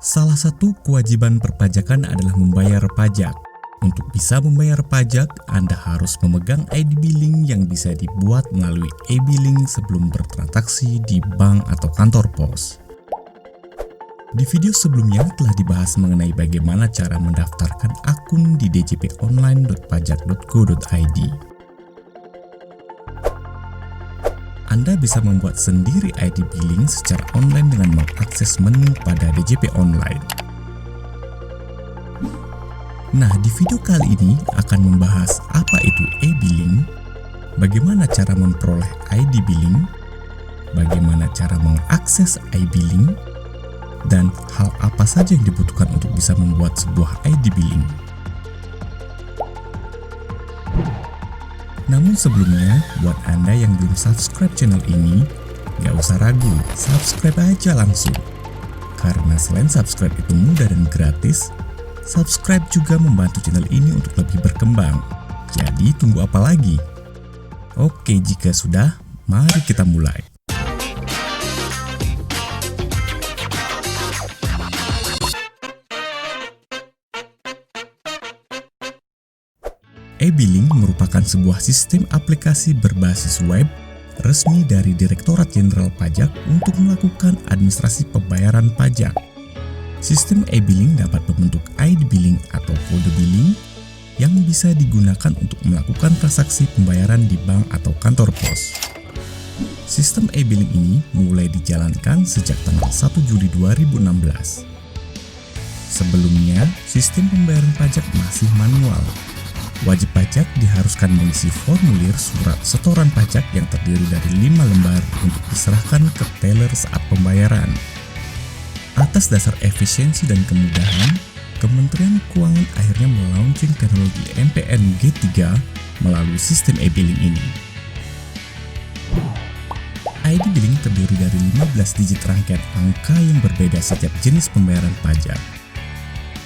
Salah satu kewajiban perpajakan adalah membayar pajak. Untuk bisa membayar pajak, Anda harus memegang ID billing yang bisa dibuat melalui e-billing sebelum bertransaksi di bank atau kantor pos. Di video sebelumnya telah dibahas mengenai bagaimana cara mendaftarkan akun di djponline.pajak.go.id. Anda bisa membuat sendiri ID billing secara online dengan mengakses menu pada DJP Online. Nah, di video kali ini akan membahas apa itu e-billing, bagaimana cara memperoleh ID billing, bagaimana cara mengakses e-billing, dan hal apa saja yang dibutuhkan untuk bisa membuat sebuah ID billing. Namun sebelumnya, buat Anda yang belum subscribe channel ini, gak usah ragu, subscribe aja langsung. Karena selain subscribe itu mudah dan gratis, subscribe juga membantu channel ini untuk lebih berkembang. Jadi tunggu apa lagi? Oke, jika sudah, mari kita mulai. E-billing merupakan sebuah sistem aplikasi berbasis web resmi dari Direktorat Jenderal Pajak untuk melakukan administrasi pembayaran pajak. Sistem e-billing dapat membentuk ID billing atau kode billing yang bisa digunakan untuk melakukan transaksi pembayaran di bank atau kantor pos. Sistem e-billing ini mulai dijalankan sejak tanggal 1 Juli 2016. Sebelumnya, sistem pembayaran pajak masih manual. Wajib pajak diharuskan mengisi formulir surat setoran pajak yang terdiri dari 5 lembar untuk diserahkan ke teller saat pembayaran. Atas dasar efisiensi dan kemudahan, Kementerian Keuangan akhirnya melaunching teknologi MPN G3 melalui sistem e-billing ini. ID billing terdiri dari 15 digit rangkaian angka yang berbeda setiap jenis pembayaran pajak.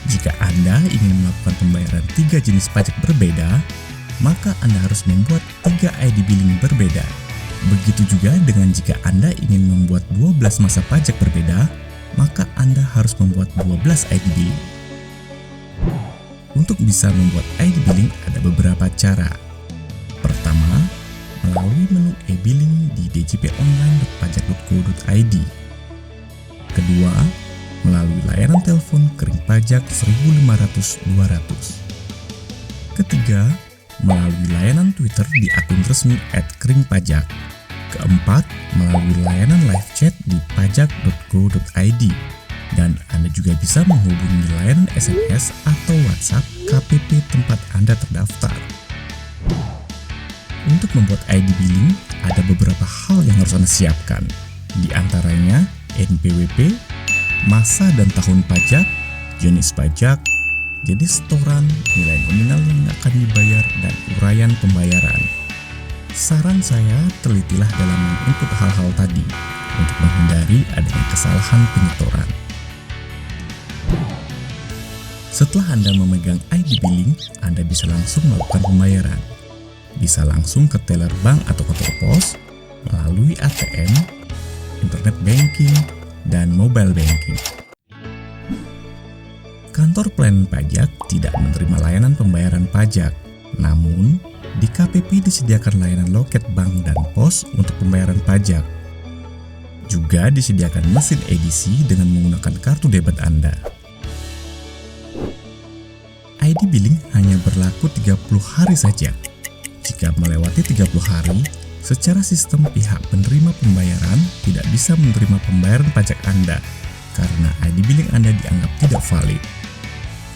Jika Anda ingin melakukan pembayaran 3 jenis pajak berbeda, maka Anda harus membuat 3 ID billing berbeda. Begitu juga dengan jika Anda ingin membuat 12 masa pajak berbeda, maka Anda harus membuat 12 ID billing. Untuk bisa membuat ID billing ada beberapa cara. Pertama, melalui menu e-billing di djponline.pajak.go.id. Kedua, melalui layanan telepon kering pajak 1.500-200. Ketiga, melalui layanan Twitter di akun resmi @keringpajak. Keempat, melalui layanan live chat di pajak.go.id. Dan Anda juga bisa menghubungi layanan SMS atau WhatsApp KPP tempat Anda terdaftar. Untuk membuat ID billing, ada beberapa hal yang harus Anda siapkan. Di antaranya NPWP, masa dan tahun pajak, jenis pajak, jenis setoran, nilai nominal yang akan dibayar, dan uraian pembayaran. Saran saya, telitilah dalam menginput hal-hal tadi untuk menghindari adanya kesalahan penyetoran. Setelah Anda memegang ID billing, Anda bisa langsung melakukan pembayaran. Bisa langsung ke teller bank atau kantor pos, melalui ATM, internet banking, dan mobile banking. Kantor pelayanan pajak tidak menerima layanan pembayaran pajak, namun di KPP disediakan layanan loket bank dan pos untuk pembayaran pajak. Juga disediakan mesin edisi dengan menggunakan kartu debit Anda. ID billing hanya berlaku 30 hari saja. Jika melewati 30 hari, secara sistem pihak penerima pembayaran tidak bisa menerima pembayaran pajak Anda karena ID billing Anda dianggap tidak valid.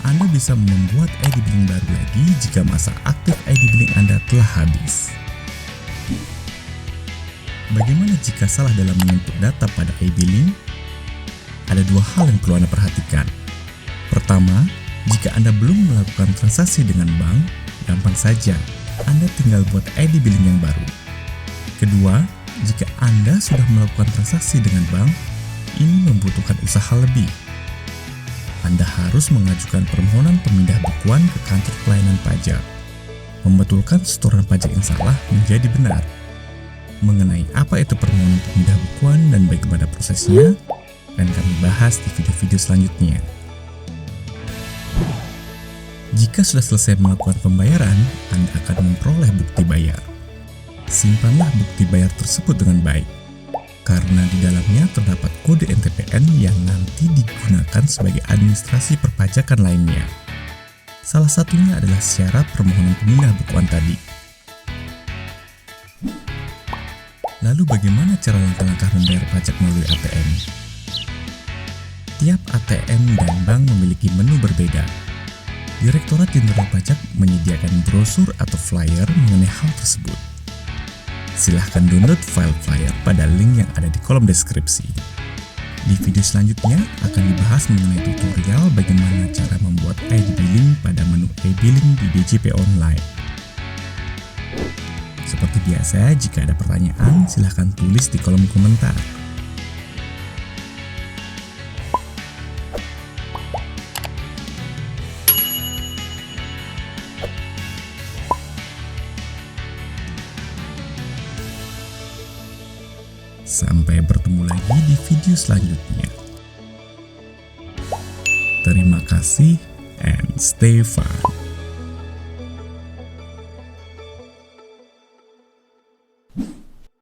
Anda bisa membuat ID billing baru lagi jika masa aktif ID billing Anda telah habis. Bagaimana jika salah dalam menginput data pada e-billing? Ada 2 hal yang perlu Anda perhatikan. Pertama, jika Anda belum melakukan transaksi dengan bank, gampang saja, Anda tinggal buat ID billing yang baru. Kedua, jika Anda sudah melakukan transaksi dengan bank, ini membutuhkan usaha lebih. Anda harus mengajukan permohonan pemindah bukuan ke kantor pelayanan pajak. Membetulkan setoran pajak yang salah menjadi benar. Mengenai apa itu permohonan pemindah bukuan dan bagaimana prosesnya, akan kami bahas di video-video selanjutnya. Jika sudah selesai melakukan pembayaran, Anda akan memperoleh bukti bayar. Simpanlah bukti bayar tersebut dengan baik, karena di dalamnya terdapat kode NTPN yang nanti digunakan sebagai administrasi perpajakan lainnya. Salah satunya adalah syarat permohonan pemindah bukuan tadi. Lalu bagaimana cara langkah-langkah membayar pajak melalui ATM? Tiap ATM dan bank memiliki menu berbeda. Direktorat Jenderal Pajak menyediakan brosur atau flyer mengenai hal tersebut. Silahkan download file flyer pada link yang ada di kolom deskripsi. Di video selanjutnya akan dibahas mengenai tutorial bagaimana cara membuat ID billing pada menu e-billing di DJP Online. Seperti biasa, jika ada pertanyaan, silahkan tulis di kolom komentar. Sampai bertemu lagi di video selanjutnya. Terima kasih and stay fun.